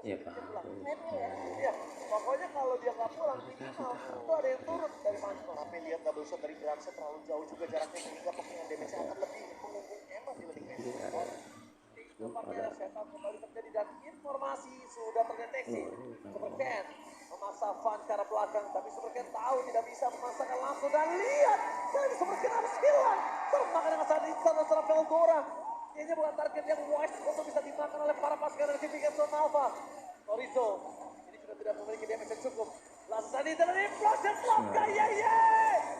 Iya Pak. Iya, pokoknya kalau dia nggak pulang minimal itu ada yang turun dari Manchester. Tapi lihat double shot dari Brunson terlalu jauh juga jaraknya sehingga kemungkinan damage akan lebih mengunggul Eman dibanding Eman. Nampaknya ada setup kembali terjadi dan informasi sudah terdeteksi. Supercan memaksa Van ke arah belakang, tapi Supercan tahu tidak bisa memaksakan langsung dan lihat kali ini Supercan harus hilang. Termakan dengan saat instan dan secara Veldora. Ini bukan target yang wise untuk bisa dimakan oleh para pasukan dari tim Vigason Alpha. Torizo ini sudah tidak memiliki damage yang cukup. Lasani dengan implosion block gaya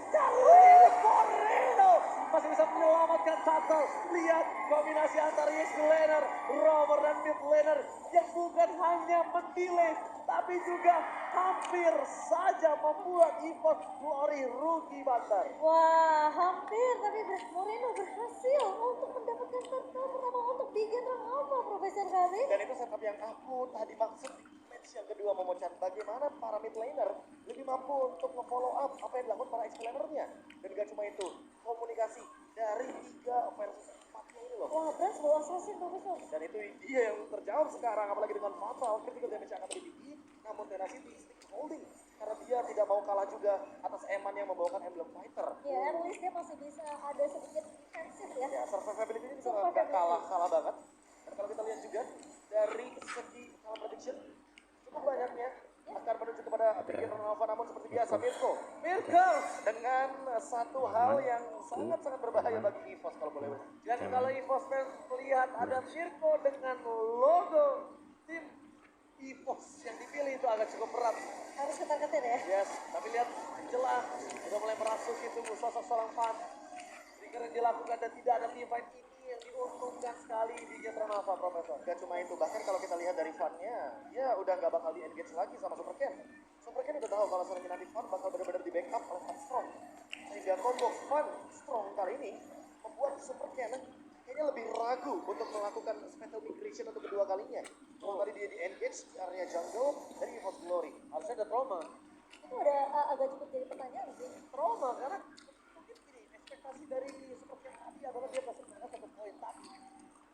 Carlino Moreno masih bisa menyelamatkan Tatel. Lihat kombinasi antara Yes laner, Rover dan mid laner yang bukan hanya mendelay tapi juga hampir saja membuat EVOS Glory rugi Bantar. Wah, hampir tapi Moreno berhasil untuk mendapatkan turtle pertama untuk Bigen Run Alpha, Profesor Gabi. Dan itu setup yang aku tadi maksud di match yang kedua Momochan. Bagaimana para mid laner lebih mampu untuk nge-follow up apa yang dilakukan para XP lanernya. Dan gak cuma itu, komunikasi dari 3 versus 4-nya ini loh. Wah, Brans bawa assassin, Profesor. Dan itu dia yang terjawab sekarang, apalagi dengan fatal critical damage yang akan lebih tinggi. Namun Tenacity stick holding karena dia tidak mau kalah juga atas Eman yang membawakan emblem fighter. Ya, at least dia masih bisa ada sedikit defensif ya. Ya, survivability-nya juga nggak kalah banget. Dan kalau kita lihat juga dari segi kalau prediction cukup banyaknya akan menuju kepada Bigen Run Alpha, namun seperti biasa Mirko dengan satu hal yang sangat-sangat berbahaya bagi EVOS kalau boleh. Dan kalau EVOS fans melihat ada Mirko dengan logo tim EVOS yang dipilih itu agak cukup berat. Harus ketar-ketir ya. Yes, tapi lihat jelas sudah mulai merasuki tubuh sosok seorang fan. Trigger yang dilakukan dan tidak ada team fight ini yang diuntungkan sekali di game Run Alpha, Profesor. Gak cuma itu, bahkan kalau kita lihat dari fan-nya, dia udah gak bakal di-engage lagi sama Supercan. Supercan udah tahu kalau seorang nanti fan bakal benar-benar di backup oleh Fan Strong. Sehingga combo Fan Strong kali ini membuat Supercan kayaknya lebih ragu untuk melakukan special migration untuk kedua kalinya. Kalau tadi dia di-engage di area jungle dari EVOS Glory. Harusnya ada trauma. Itu ada agak cukup jadi pertanyaan sih. Trauma karena mungkin gini, ekspektasi dari Supercan tadi adalah dia pasti menang 1 poin. Tapi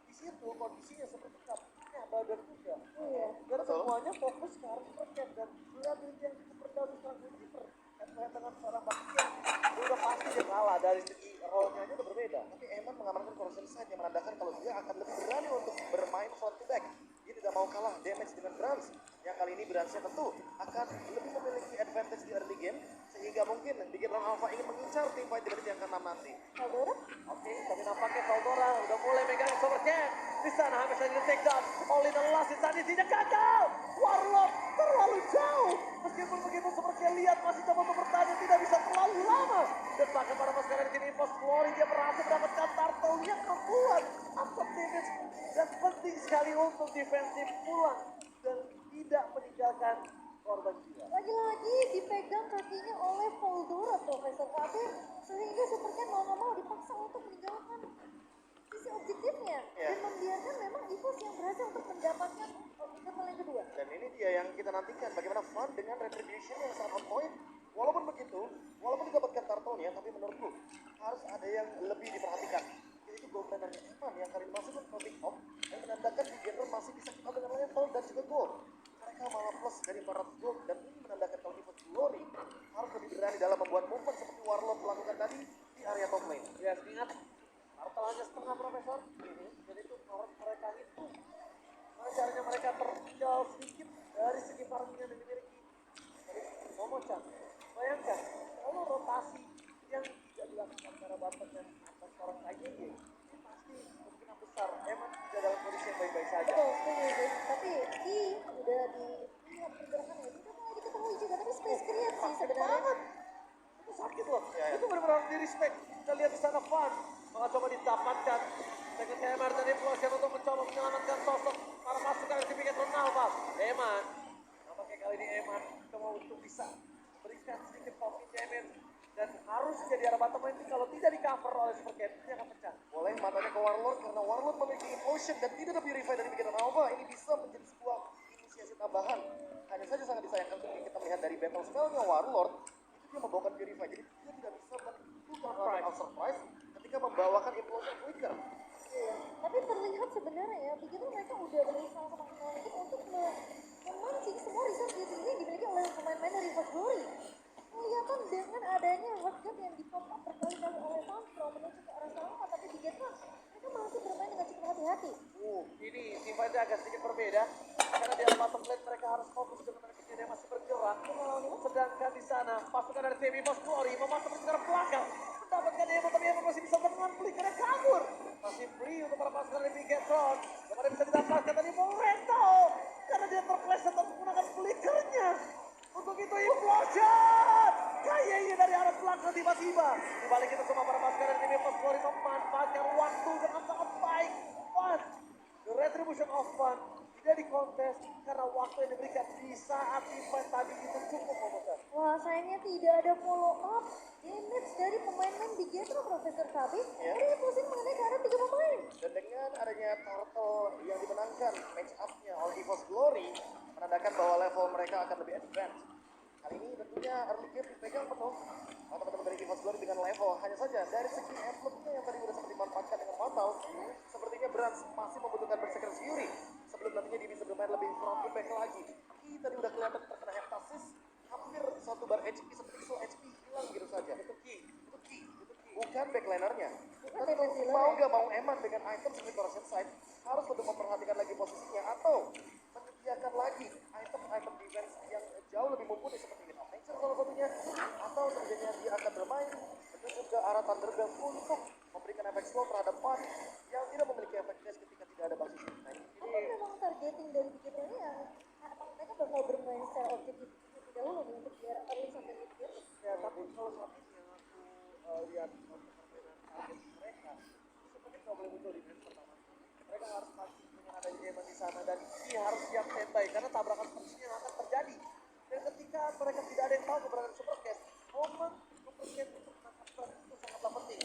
di situ kondisinya seperti kaptennya badan juga. Iya. Dan semuanya fokus ke arah Supercan dan berada yang cukup rendah di seorang Univer. Dan dengan seorang Bastian, udah pasti dia kalah dari segi role-nya aja udah berbeda. Tapi Eman mengamankan corruption side yang menandakan kalau dia akan lebih berani untuk bermain front to back. Dia tidak mau kalah damage dengan Brans. Yang kali ini Bransnya tentu akan lebih memiliki advantage di early game. Sehingga mungkin di game Run Alpha ingin mengincar tim fight di menit yang ke-6 nanti. Valdora? Oke, tapi nampaknya Valdora udah mulai megang Supercan. Di sana Hamis lagi take down. Oli the last di sana tidak gagal. Warlock terlalu jauh. Meskipun begitu Supercan lihat masih coba untuk bertahan tidak bisa terlalu lama. Dan bahkan pada pasukan dari tim EVOS Glory dia berhasil mendapatkan turtle yang membuat upper damage. Dan penting sekali untuk defensif pulang dan tidak meninggalkan korban jiwa. Lagi-lagi dipegang kakinya oleh Valdora, Profesor Gabi, sehingga Supercan mau nggak mau dipaksa untuk meninggalkan sisi objektifnya dan membiarkan memang EVOS yang berhasil untuk mendapatkan objektif yang kedua. Dan ini dia yang kita nantikan, bagaimana Fun dengan retribution yang sangat on point. Walaupun begitu, walaupun didapatkan kartonnya, tapi menurutku harus ada yang lebih diperhatikan. Yaitu gold laner Iman yang kali ini masuk ke pick up dan menandakan di genre masih bisa keep up dengan level dan juga gold. Mereka malah plus dari 400 gold dan ini menandakan kalau EVOS Glory harus lebih berani dalam membuat movement seperti Warlock melakukan tadi di area top lane. Ya, ingat Artel hanya setengah, Profesor. Jadi itu mereka itu caranya mereka tertinggal sedikit dari segi farming yang dimiliki dari Momochan. Bayangkan kalau rotasi yang tidak dilakukan secara banter dan atas orang KYG ini pasti kemungkinan besar emang tidak dalam kondisi yang baik-baik saja. Betul, setuju. Tapi Ki udah dilihat pergerakannya, sudah mulai diketahui juga, tapi space create sih sebenarnya. Itu sakit loh. Itu benar-benar di respect. Kita lihat di sana Fun malah coba didapatkan dengan Eman dan Implosion untuk mencoba menyelamatkan sosok para pasukan yang dipikir Ronaldo. Eman, nampaknya kali ini Eman coba untuk bisa berikan sedikit pocket damage dan harus jadi arah bottom lane kalau tidak di cover oleh Supercat dia akan pecah. Boleh matanya ke Warlord karena Warlord memiliki Implosion dan tidak ada Purify dari Bigen Run Alpha. Ini bisa menjadi sebuah inisiasi tambahan. Hanya saja sangat disayangkan ketika kita melihat dari battle spell-nya Warlord itu dia membawakan Purify, jadi dia tidak bisa menimbulkan surprise ketika membawakan Implosion Flicker. Iya. Tapi terlihat sebenarnya ya, begitu mereka udah berusaha semaksimal mungkin untuk semua resource ini yang dimiliki oleh pemain-pemain dari Force Glory. Kelihatan dengan adanya hard guard yang di-pop up berkali-kali oleh Sunflow menuju ke arah Salama, tapi di Gate Run mereka masih bermain dengan cukup hati-hati. Ini tim fight-nya agak sedikit berbeda karena di atas bottom lane mereka harus fokus dengan mereka yang masih bergerak. Sedangkan di sana pasukan dari tim Force Glory memasuk ke arah belakang mendapatkan Emo, tapi Emo masih bisa dengan flickernya kabur. Masih free untuk para pasukan dari Bigetron. Kemarin bisa didapatkan tadi Moreto karena dia terpleset untuk menggunakan flickernya. Untuk itu implosion. Kayaknya dari arah belakang tiba-tiba. Dibalik itu semua para pasukan dari tim Force Glory memanfaatkan waktu dengan sangat baik. Fun. The retribution of fun tidak dikontes karena waktu yang diberikan di saat event tadi itu cukup memutar. Wah, sayangnya tidak ada follow up damage dari pemain-pemain di Getro, Profesor Kabin. Ini pusing mengenai ke arah 3 pemain. Dan dengan adanya Turtle yang dimenangkan match up-nya oleh EVOS Glory menandakan bahwa level mereka akan lebih advance. Kali ini tentunya early game dipegang penuh oleh teman-teman dari EVOS Glory dengan level. Hanya saja dari segi emblem-nya yang tadi sudah sempat dimanfaatkan dengan Matau, sepertinya Brands masih membutuhkan Berserker Fury sebelum nantinya dia bisa bermain lebih front to back lagi. Kita tadi udah kelihatan terkena heptasis, hampir 1 bar HP, 1 pixel HP hilang gitu saja. Itu key. Bukan backlinernya. Mau gak mau Eman dengan item seperti Corruption Sight harus lebih memperhatikan lagi posisinya atau menyediakan lagi item defense yang jauh lebih mumpuni seperti Wind of Nature salah satunya, atau sebenarnya dia akan bermain menuju ke arah Thunderbolt untuk memberikan efek slow terhadap Pan yang tidak memiliki efek dash ketika tidak ada basis nah, Apa memang targeting dari Getro ini yang mereka bakal bermain secara objektif terlebih dahulu nih untuk biar early sampai mid game? ya, tapi kalau saat ini yang aku lihat permainan target mereka seperti nggak boleh muncul di match pertama. Mereka harus pasti dengan adanya Eman di sana dan ini harus siap standby karena tabrakan seperti yang akan terjadi. Dan ketika mereka tidak ada yang tahu keberadaan Supercat, momen Supercat untuk menangkap Brand itu sangatlah penting.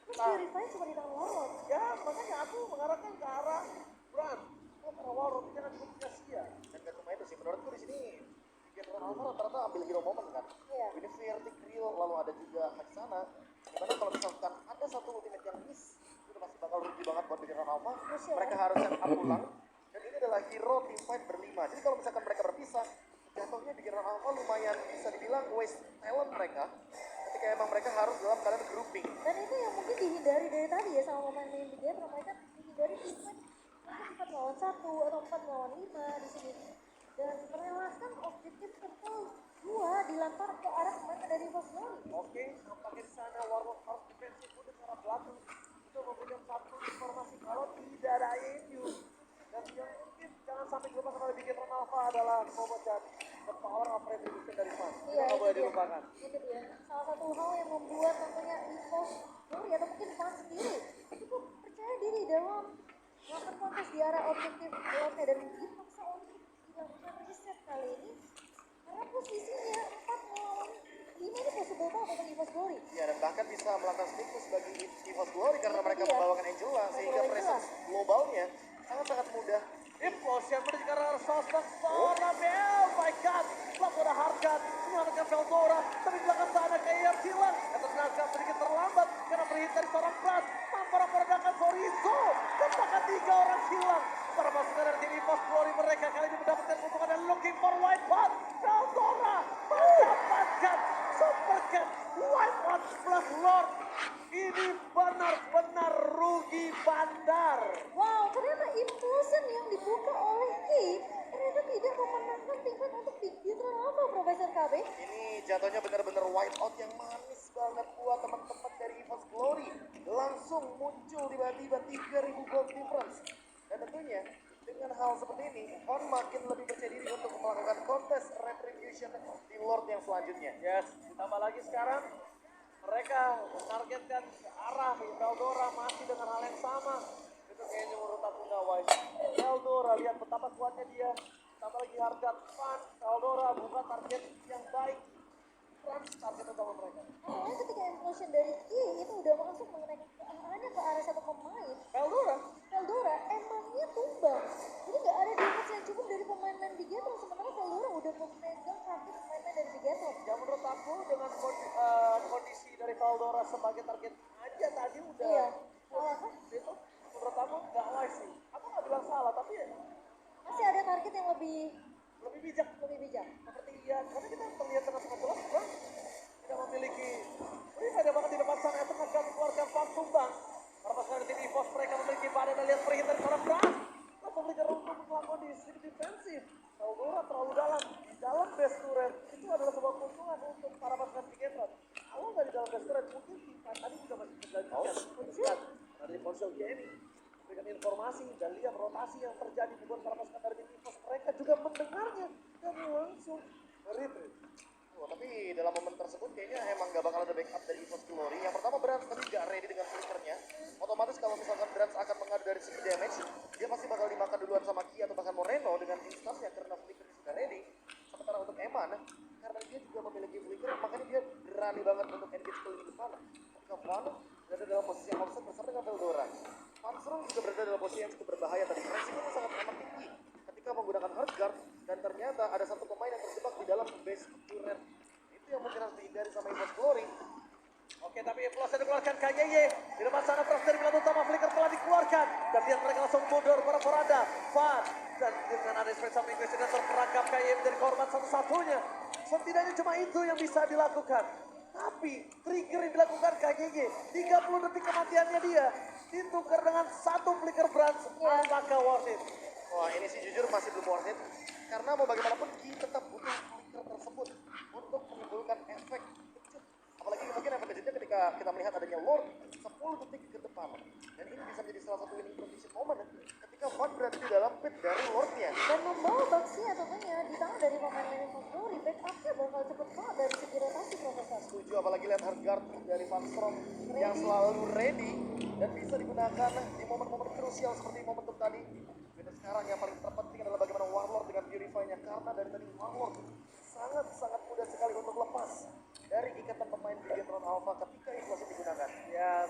Terus Purify cuma di tangan Warlord. Ya, makanya aku mengarahkan ke arah Brand. Ke arah Warlord, jangan cukup sia-sia. Dan gak cuma itu sih, menurutku di sini General Alpha rata-rata ambil hero moment kan. Iya. Ini Vertic Real, lalu ada juga Haksana. Dimana kalau misalkan ada satu ultimate yang miss, itu pasti bakal rugi banget buat General Alpha. Mereka harus set up ulang. Dan ini adalah hero team fight berlima. Jadi kalau misalkan mereka berpisah, jatuhnya di General Alpha lumayan bisa dibilang waste talent mereka. Ketika emang mereka harus dalam keadaan grouping. Dan itu yang mungkin dihindari dari tadi ya sama pemain-pemain di Getro, mereka menghindari team fight mungkin 4 lawan 1 atau 4 lawan 5 di sini. Dan merelakan objektif Turtle 2 dilempar ke arah pemain dari Force Glory. Oke, nampaknya di sana Warlock harus defensif untuk arah belakang untuk memberikan satu informasi kalau tidak ada INU. Dan yang mungkin jangan sampai dilupakan oleh Bigetron Alpha adalah Kobocan, the power of retribution dari Fan. Itu nggak boleh dilupakan. Itu dia. Salah satu hal yang membuat tentunya EVOS Glory atau mungkin Fan sendiri cukup percaya diri dalam melakukan kontes di arah objektif lotnya dan dipaksa untuk dilakukan reset kali ini karena posisinya 4 melawan 5 ini possible banget untuk EVOS Glory. Ya, dan bahkan bisa melakukan stikus bagi EVOS Glory karena mereka membawakan Angela sehingga presence globalnya sangat-sangat mudah. Implosion menuju ke arah Sosok Sorabel, my god, lakukan hardcut, menyelamatkan Veldora, tapi di belakang sana kayak hilang, atau tenaga sedikit terlambat karena berhit dari seorang Blast, mampu meredakan Sorizo, dan bahkan 3 orang hilang. Para pasukan dari tim EVOS Glory mereka kali ini mendapatkan keuntungan dan looking for white pot, Veldora mendapatkan Supercat, white pot plus Lord. Ini benar-benar rugi bandar. Wow, ternyata impulsion yang dibuka oleh Kate ternyata tidak memenangkan tim fight untuk Bigetron Alpha, Profesor KB. Ini jatuhnya benar-benar white out yang manis banget buat teman-teman dari EVOS Glory. Langsung muncul tiba-tiba 3000 gold difference. Dan tentunya dengan hal seperti ini, Von makin lebih percaya diri untuk melakukan kontes retribution di Lord yang selanjutnya. Yes, ditambah lagi sekarang mereka menargetkan ke arah Veldora masih dengan hal yang sama. Itu kayaknya menurut aku nggak wise. Veldora lihat betapa kuatnya dia. Tambah lagi harga Fan, Veldora bukan target yang baik. Trans target utama mereka. Awalnya ketika implosion dari Ki itu udah masuk mengenai hanya ke arah satu pemain. Veldora emangnya tumbang. Jadi nggak ada damage yang cukup dari pemain-pemain Bigetron, sementara Veldora udah memegang kaki pemain-pemain dari Bigetron. Ya menurut aku dengan kondisi dari Veldora sebagai target aja tadi udah. Iya, salah kan? Itu menurut aku nggak wise sih. Aku nggak bilang salah tapi ya Masih ada target yang lebih lebih bijak Lebih bijak. seperti ya, karena kita melihat dengan sangat jelas Bang tidak memiliki ada banget di depan sana yang akan keluarkan Van Tumbang. Para pasukan tim EVOS mereka memiliki badan dan lihat perhit dari seorang Bras. Memiliki untuk melakukan di sisi defensif. Terlalu dalam base turret itu adalah sebuah keuntungan untuk para pasukan Bigetron. Kalau nggak di dalam base turret mungkin kita tadi juga masih terjadi. Lihat dari ponsel gaming memberikan informasi dan lihat rotasi yang terjadi dibuat para pasukan dari tim EVOS. Mereka juga mendengarnya dan langsung retreat. Oh, tapi dalam momen tersebut kayaknya emang gak bakal ada backup dari EVOS Glory. Yang pertama Brans tadi gak ready dengan flickernya. Otomatis kalau misalkan Brans akan mengadu dari segi damage, dia pasti bakal dimakan duluan sama Ki atau bahkan Moreno dengan instannya karena flickernya sudah ready. Sementara untuk Eman, karena dia juga memiliki flicker, makanya dia berani banget untuk engage ke lini depan. Ketika Van berada dalam posisi yang offset bersama dengan Veldora. Panserung juga berada dalam posisi yang cukup berbahaya tadi. Resikonya sangat amat tinggi ketika menggunakan hard guard dan ternyata ada satu pemain yang terjebak di dalam base turret. Itu yang mungkin harus dihindari sama EVOS Glory. Oke, tapi Flosnya dikeluarkan KYY. Di depan sana Frost dari pilar utama flicker telah dikeluarkan. Dan lihat mereka langsung mundur para Foranda. Van dan dengan ada space of English dan terperangkap KYY menjadi korban satu-satunya. Setidaknya cuma itu yang bisa dilakukan. Tapi trigger yang dilakukan KYY 30 detik kematiannya dia ditukar dengan satu flicker Brans. Apakah worth it? Wah, ini sih jujur masih belum worth it. Karena mau bagaimanapun Ki tetap butuh flicker tersebut untuk menimbulkan efek kejut. Apalagi mungkin efek kejutnya ketika kita melihat adanya Lord 10 detik ke depan. Dan ini bisa menjadi salah satu winning condition moment ketika Van berada di dalam pit dari Lordnya. Dan membawa Baxia tentunya di tangan dari pemain EVOS Glory, backupnya bakal cepet banget dari segi rotasi Profesor. Setuju, apalagi lihat hard guard dari Van Strom yang selalu ready dan bisa digunakan di momen-momen krusial seperti momentum tadi. Dan sekarang yang paling terpenting adalah bagaimana Warlord dengan Purify-nya, karena dari tadi Warlord sangat mudah sekali untuk lepas dari ikatan pemain Bigetron Alpha ketika inflasi digunakan. Ya,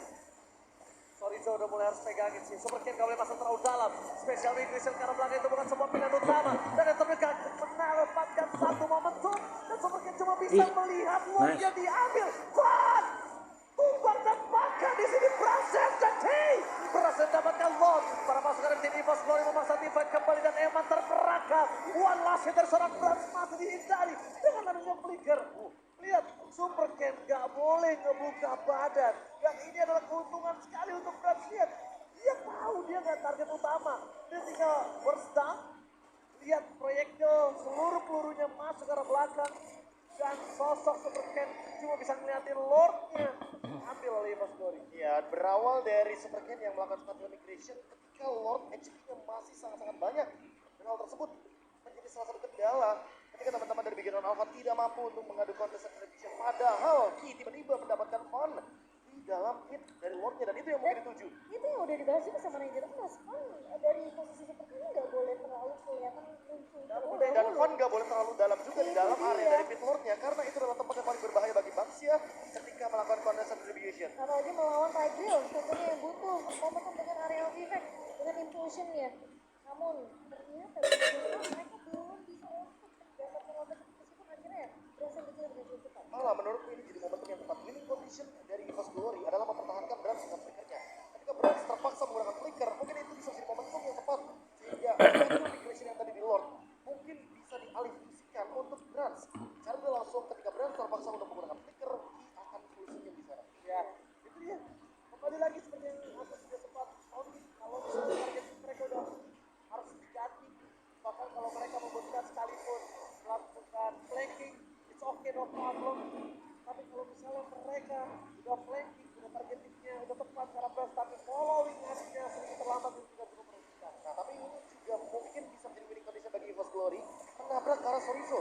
sorry Joe, udah mulai harus pegangin sih. Super King gak boleh masuk terlalu dalam. Special Migration karena belakang itu bukan sebuah pilihan utama. Dan yang terdekat menempatkan satu momentum. Dan Super King cuma bisa melihat Lordnya diambil. Van! Tumbang dan makan di sini Brazen dan T. Berhasil mendapatkan Lord. Para pasukan dari tim EVOS Glory memaksa tim fight kembali dan Eman terperangkap. One last hit dari seorang Brans masih dihindari dengan adanya flicker. Lihat, Super Ken gak boleh ngebuka badan. Dan ini adalah keuntungan sekali untuk Brans. Lihat, dia tahu dia gak target utama. Dia tinggal berstang. Lihat proyektil, seluruh pelurunya masuk ke arah belakang. Dan sosok Super Ken cuma bisa ngeliatin Lordnya ambil oleh EVOS Glory. Ya, berawal dari Super Ken yang melakukan special migration ketika Lord HP-nya masih sangat banyak. Dan hal tersebut menjadi salah satu kendala ketika teman-teman dari Bigetron Alpha tidak mampu untuk mengadu kontes television. Padahal Ki tiba-tiba mendapatkan Van di dalam hit dari Lordnya dan itu yang mungkin dituju. Itu yang udah dibahas juga sama Ranger Mas. Van dari posisi seperti ini nggak boleh terlalu kelihatan muncul. Dan Van gak boleh terlalu dalam juga di dalam area dari pit Lordnya karena itu adalah tempat yang paling berbahaya bagi Baxia ketika melakukan kontes distribution. Apalagi melawan Tigreal, tentunya yang butuh momentum dengan area effect, dengan impulsionnya. Namun ternyata mereka belum bisa untuk mendapatkan momentum meskipun akhirnya berhasil dikejar dengan cukup cepat. Malah menurutku ini jadi momentum yang tepat. Winning condition dari EVOS Glory adalah mempertahankan Brans dengan flickernya. Ketika Brans terpaksa menggunakan flicker, mungkin itu bisa jadi momentum yang tepat sehingga migration yang tadi di Lord mungkin bisa dialihkan untuk Brans. Karena dia langsung ketika Brans terpaksa untuk menggunakan flicker, Ki akan full senyum di sana. Ya, itu dia. Kembali lagi seperti yang aku sudah sempat sounding, kalau misalnya target mereka udah harus diganti, bahkan kalau mereka membutuhkan sekalipun melakukan flanking, it's okay, no problem. Tapi kalau misalnya mereka udah flanking, udah targetingnya udah tepat karena Brans, tapi following aksinya sedikit terlambat itu juga cukup merugikan. Nah, tapi ini juga mungkin bisa menjadi winning condition bagi EVOS Glory menabrak ke arah Sorizo.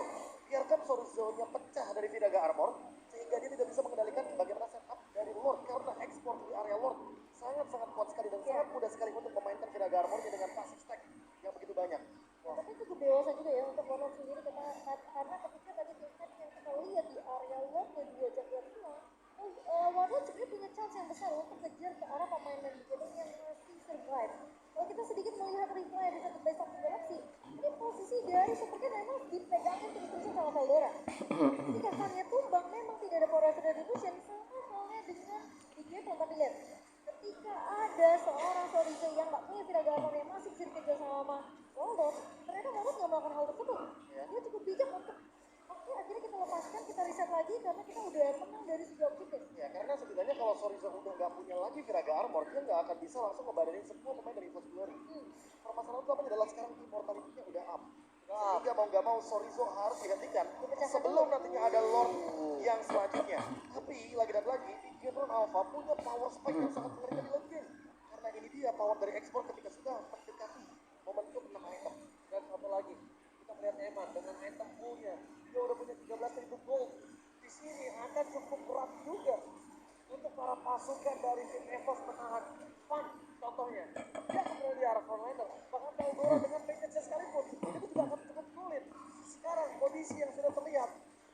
Biarkan Sorizo-nya pecah dari Vidaga Armor sehingga dia tidak bisa mengendalikan bagaimana setup dari Lord karena ekspor di area Lord sangat kuat sekali dan sangat mudah sekali untuk memainkan Vidaga Armornya dengan passive stack yang begitu banyak. Tapi cukup dewasa juga ya untuk Warlord sendiri karena ketika tadi tingkat yang kita lihat di area Lord dan dua jaga semua, Warlord sebenarnya punya chance yang besar untuk kejar ke arah pemain dan Bigetron yang masih survive. Kalau kita sedikit melihat replay di satu Best of Galaxy, ini posisi dari seperti memang dipegangin terus-terusan sama Veldora. Ketika Vannya tumbang, memang tidak ada power distribution sama halnya dengan Bigetron. Tapi lihat, ketika ada seorang Sorizo yang nggak punya Vidaga Armor yang masih bisa dikejar sama Warlord, ternyata Warlord nggak melakukan hal tersebut. dia cukup bijak untuk oke, akhirnya kita lepaskan, kita riset lagi karena kita udah menang dari segi objektif. Ya karena setidaknya kalau Sorizo udah nggak punya lagi Viraga Armor, dia nggak akan bisa langsung ngebadanin semua pemain dari EVOS Glory. Permasalahan utamanya adalah sekarang immortality-nya udah up. Sehingga mau nggak mau Sorizo harus dihentikan sebelum nantinya ada Lord yang selanjutnya. Tapi lagi dan lagi, Bigetron Alpha punya power spike yang sangat mengerikan di late game. Karena ini dia power dari ekspor ketika sudah mendekati momentum 6 item. Dan satu lagi, kita melihat Eman dengan item full-nya, dia udah punya 13.000 gold. Di sini akan cukup berat juga untuk para pasukan dari tim EVOS menahan Fan contohnya. Dia kemudian di arah frontliner, bahkan Eldora dengan package sekalipun itu juga akan cukup sulit. Sekarang kondisi yang sudah terlihat,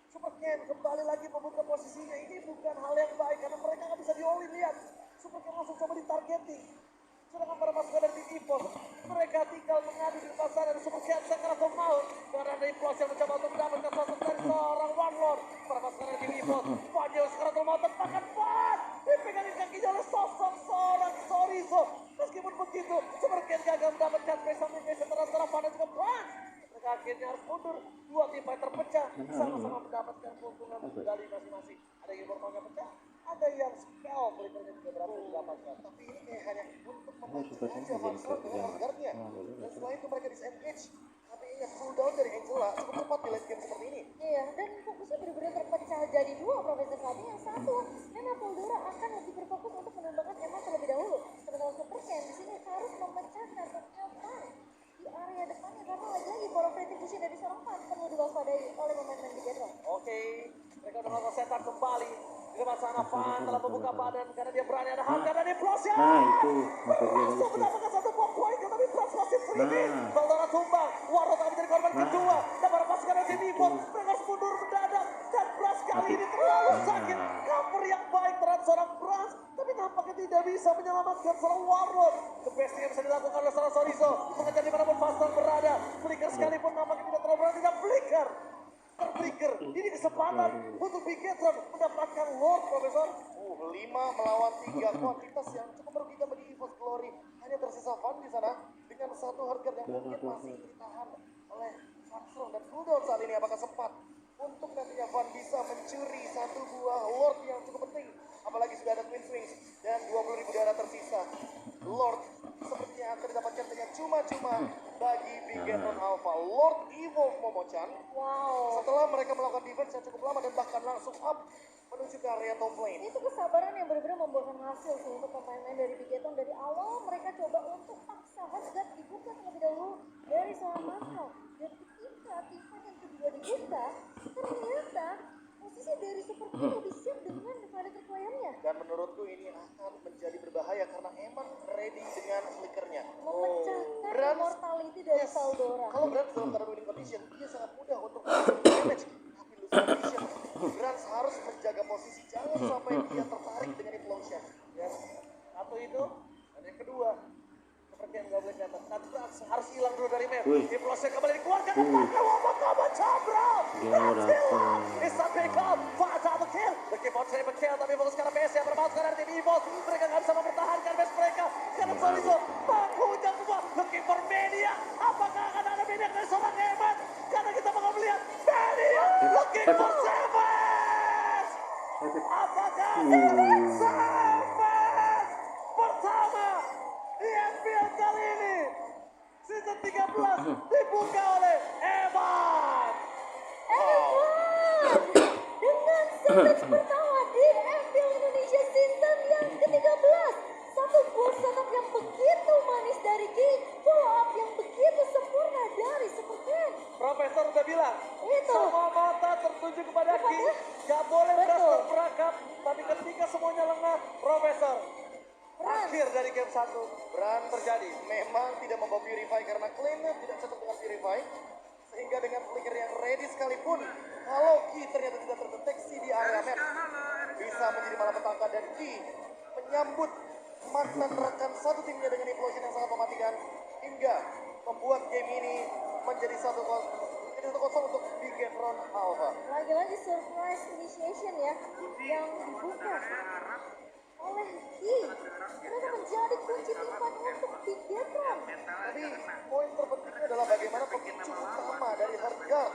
Super Ken kembali lagi membuka posisinya. Ini bukan hal yang baik karena mereka nggak bisa di-all-in. Lihat, Super Ken langsung coba ditargeting. Sedangkan para pasukan dari tim EVOS, mereka tinggal mengadu di depan sana dan Super Ken sangat maut karena dari Plus yang mencoba untuk mendapatkan sosok dari seorang Warlord. Para pasukan dari tim EVOS, Fajio sekarang maut terpakan Fan dipegangin kakinya oleh sosok seorang Sorizo. Meskipun begitu, Super Ken gagal mendapatkan base antara Fan dan juga Fan. Mereka akhirnya harus mundur. Dua tim fighter pecah, sama-sama mendapatkan keuntungan dari masing-masing. Ada yang borongnya pecah, ada yang spell flickernya juga berhasil didapatkan. Tapi ini kayak hanya untuk memancing aja Vanslot dengan Hardguard-nya. Dan setelah itu mereka disengage. Tapi ingat, cooldown dari Angela cukup cepat di late game seperti ini. Iya, dan fokusnya benar-benar terpecah jadi dua, Profesor Kami. Yang satu, memang Eldora akan lebih berfokus untuk menumbangkan Emma terlebih dahulu. Sementara Super Ken di sini harus memecahkan Fan di area depannya karena lagi-lagi pola retribusi dari seorang Fan perlu diwaspadai oleh pemain-pemain Bigetron. Oke, mereka udah melakukan setup kembali. Di depan sana Fan telah membuka badan karena dia berani ada harga dari Plus ya. Nah itu Langsung mendapatkan satu poin tapi Plus masih free. Eldora tumbang, Warlord akan menjadi korban kedua. Dan para pasukan dari tim EVOS, mereka harus mundur mendadak. Dan Plus kali ini terlalu sakit. Cover yang baik terhadap seorang Plus, tapi nampaknya tidak bisa menyelamatkan seorang Warlord. The best yang bisa dilakukan oleh seorang Sorizo mengejar dimanapun Fastan berada. Flicker sekalipun nampaknya tidak terlalu berani dan Flicker terflicker. Ini kesempatan untuk Bigetron mendapatkan Lord, Profesor. 5 melawan 3 kuantitas yang cukup merugikan bagi EVOS Glory. Hanya tersisa Van di sana dengan satu harga yang mungkin masih ditahan oleh Fatron dan cooldown saat ini. Apakah sempat untuk nantinya Van bisa mencuri satu buah Lord yang cukup penting? Apalagi sudah ada Twin Swings dan 20.000 darah tersisa. Lord sepertinya akan didapatkan dengan cuma-cuma bagi Bigetron Alpha. Lord Evolve Momo-chan. Wow. Setelah mereka melakukan defense yang cukup lama dan bahkan langsung up menuju ke area top lane. Itu kesabaran yang benar-benar membuahkan hasil sih untuk pemain-pemain dari Bigetron. Dari awal mereka coba untuk paksa Hardguard dibuka terlebih dahulu dari seorang Marshall. Dan ketika tim fight yang kedua dibuka, ternyata posisi dari Super Ken lebih siap dengan Predator Player-nya. Dan menurutku ini akan menjadi berbahaya karena Eman ready dengan flickernya. Memecahkan Brans, immortality dari Eldora. kalau Brans dalam keadaan winning condition, dia sangat mudah untuk damage. Tapi losing condition, Brans harus menjaga posisi, jangan sampai dia tertarik dengan implosion. Ya, satu itu, dan yang kedua, seperti yang nggak boleh kelihatan. Nah, Brans harus hilang dulu dari map. Implosion kembali dikeluarkan, tempatnya Wabakaba Cabral. Bisa pick up, double kill. The keep on triple kill, tapi fokus karena PS yang bermaut karena tim EVOS. Mereka nggak bisa mempertahankan base mereka. Karena Sorizo menghujam semua. Looking for Mania. Apakah akan ada Mania dari seorang Eman? Karena kita bakal melihat Mania looking for Savage. Apakah Savage pertama di FPL kali ini season 13 dibuka oleh Eman. Dengan Savage pertama di FPL Indonesia season yang ke-13. Satu buah setup yang begitu manis dari Ki, follow up yang begitu sempurna dari Super Ken. Profesor udah bilang, Itu. semua mata tertuju kepada Ki, gak boleh beras berperangkap, tapi ketika semuanya lengah, Profesor, akhir dari game 1, Bran terjadi. Memang tidak membawa Purify karena klaimnya tidak cocok dengan Purify, sehingga dengan flicker yang ready sekalipun, kalau Ki ternyata tidak terdeteksi di area map, bisa menjadi malapetaka dan Ki menyambut mantan rekan satu timnya dengan implosion yang sangat mematikan, hingga membuat game ini menjadi 1-0 untuk Bigetron Alpha. Lagi-lagi surprise initiation ya yang dibuka oleh Ki. Ternyata menjadi kunci tempat untuk Bigetron. Tapi poin terpentingnya adalah bagaimana pemicu utama dari Hardguard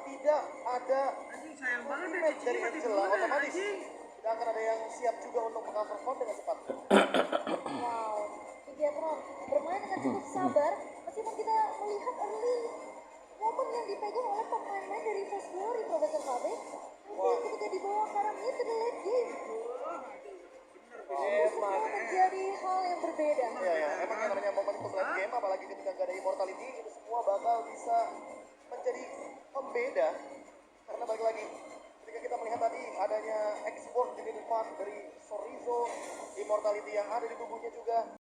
tidak ada ultimate dari Angela, otomatis tidak akan ada yang siap juga untuk meng-cover Von dengan cepat. Wow, Bigetron bermain dengan cukup sabar meskipun kita melihat early momen yang dipegang oleh pemain-pemain dari Fast Glory, Profesor Fabe. Tapi ketika dibawa ke arah mid to the late game, itu semua menjadi hal yang berbeda. Ya, emang yang namanya momentum late game, apalagi ketika gak ada immortality, itu semua bakal bisa menjadi pembeda. Karena balik lagi, ketika kita melihat tadi adanya export di depan dari Sorizo, immortality yang ada di tubuhnya juga